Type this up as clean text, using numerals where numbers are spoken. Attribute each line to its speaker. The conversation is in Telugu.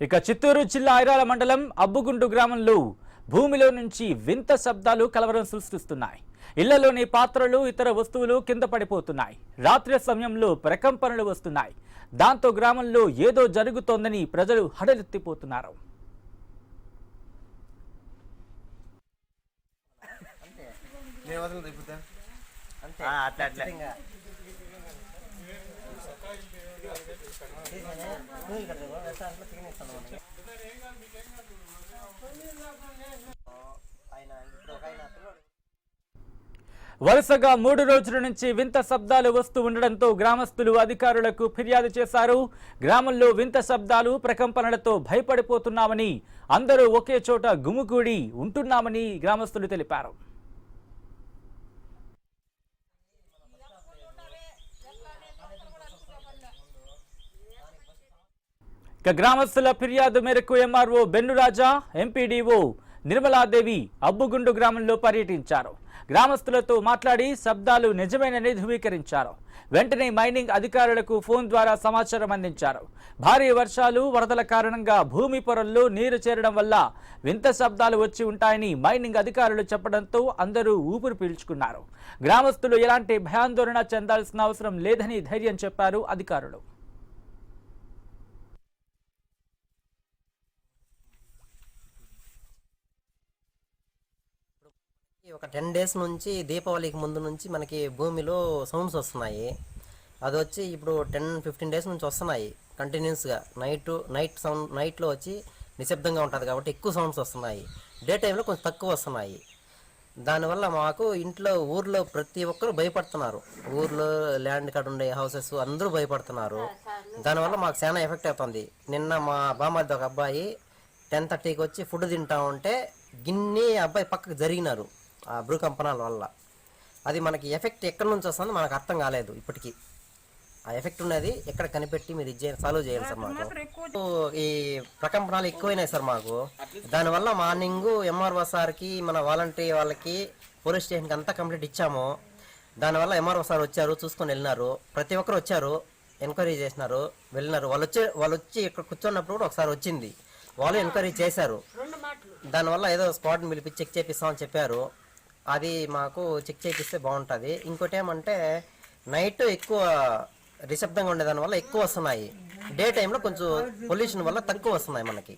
Speaker 1: ఇక చిత్తూరు జిల్లా ఐరాల మండలం అబ్బుగుండు గ్రామంలో భూమిలో నుంచి వింత శబ్దాలు కలవరం సృష్టిస్తున్నాయి. ఇళ్లలోని పాత్రలు ఇతర వస్తువులు కింద పడిపోతున్నాయి. రాత్రి సమయంలో ప్రకంపనలు వస్తున్నాయి. దాంతో గ్రామంలో ఏదో జరుగుతోందని ప్రజలు హడలెత్తిపోతున్నారు. వరుసగా 3 రోజుల నుంచి వింత శబ్దాలు వస్తూ ఉండడంతో గ్రామస్తులు అధికారులకు ఫిర్యాదు చేశారు. గ్రామంలో వింత శబ్దాలు ప్రకంపనలతో భయపడిపోతున్నామని, అందరూ ఒకే చోట గుమిగూడి ఉంటున్నామని గ్రామస్తులు తెలిపారు. ఇక గ్రామస్తుల ఫిర్యాదు మేరకు ఎంఆర్ఓ బెన్నురాజా, ఎంపీడీఓ నిర్మలాదేవి అబ్బుగుండు గ్రామంలో పర్యటించారు. గ్రామస్తులతో మాట్లాడి శబ్దాలు నిజమేనని ధృవీకరించారు. వెంటనే మైనింగ్ అధికారులకు ఫోన్ ద్వారా సమాచారం అందించారు. భారీ వర్షాలు, వరదల కారణంగా భూమి పొరల్లో నీరు చేరడం వల్ల వింత శబ్దాలు వచ్చి ఉంటాయని మైనింగ్ అధికారులు చెప్పడంతో అందరూ ఊపిరి పీల్చుకున్నారు. గ్రామస్తులు ఎలాంటి భయాందోళన చెందాల్సిన అవసరం లేదని ధైర్యం చెప్పారు అధికారులు.
Speaker 2: ఒక 10 డేస్ నుంచి దీపావళికి ముందు నుంచి మనకి భూమిలో సౌండ్స్ వస్తున్నాయి. అది వచ్చి ఇప్పుడు 10-15 డేస్ నుంచి వస్తున్నాయి కంటిన్యూస్గా. నైట్లో వచ్చి నిశ్శబ్దంగా ఉంటుంది కాబట్టి ఎక్కువ సౌండ్స్ వస్తున్నాయి. డే టైంలో కొంచెం తక్కువ వస్తున్నాయి. దానివల్ల మాకు ఊర్లో ప్రతి ఒక్కరు భయపడుతున్నారు. ఊర్లో ల్యాండ్ కార్డు ఉండే హౌసెస్ అందరూ భయపడుతున్నారు. దానివల్ల మాకు చాలా ఎఫెక్ట్ అవుతుంది. నిన్న మా బామ్మది ఒక అబ్బాయి 10:30కి వచ్చి ఫుడ్ తింటా ఉంటే గిన్నె అబ్బాయి పక్కకు జరిగినారు ఆ భూకంపనాల వల్ల. అది మనకి ఎఫెక్ట్ ఎక్కడి నుంచి వస్తుందో మనకు అర్థం కాలేదు ఇప్పటికీ. ఆ ఎఫెక్ట్ ఉన్నది ఎక్కడ కనిపెట్టి మీరు సాల్వ్ చేయాలి సార్. మాకు ఈ ప్రకంపనాలు ఎక్కువైనాయి సార్ మాకు. దానివల్ల మార్నింగ్ ఎంఆర్ఓ సార్కి, మన వాలంటరీ వాళ్ళకి, పోలీస్ స్టేషన్కి అంతా కంప్లీట్ ఇచ్చాము. దానివల్ల ఎంఆర్ఓ సార్ వచ్చారు, చూసుకొని వెళ్ళినారు. ప్రతి ఒక్కరు వచ్చారు, ఎంక్వైరీ చేసినారు, వెళ్ళినారు. వాళ్ళు వచ్చి ఇక్కడ కూర్చున్నప్పుడు కూడా ఒకసారి వచ్చింది, వాళ్ళు ఎంక్వైరీ చేశారు. దానివల్ల ఏదో స్పాట్ని పిలిపి చెక్ చేపిస్తామని చెప్పారు. అది మాకు చెక్ చేపిస్తే బాగుంటుంది. ఇంకోటి ఏమంటే నైట్ ఎక్కువ నిశ్శబ్దంగా ఉండేదాని వల్ల ఎక్కువ వస్తున్నాయి. డే టైంలో కొంచెం పొల్యూషన్ వల్ల తక్కువ వస్తున్నాయి మనకి.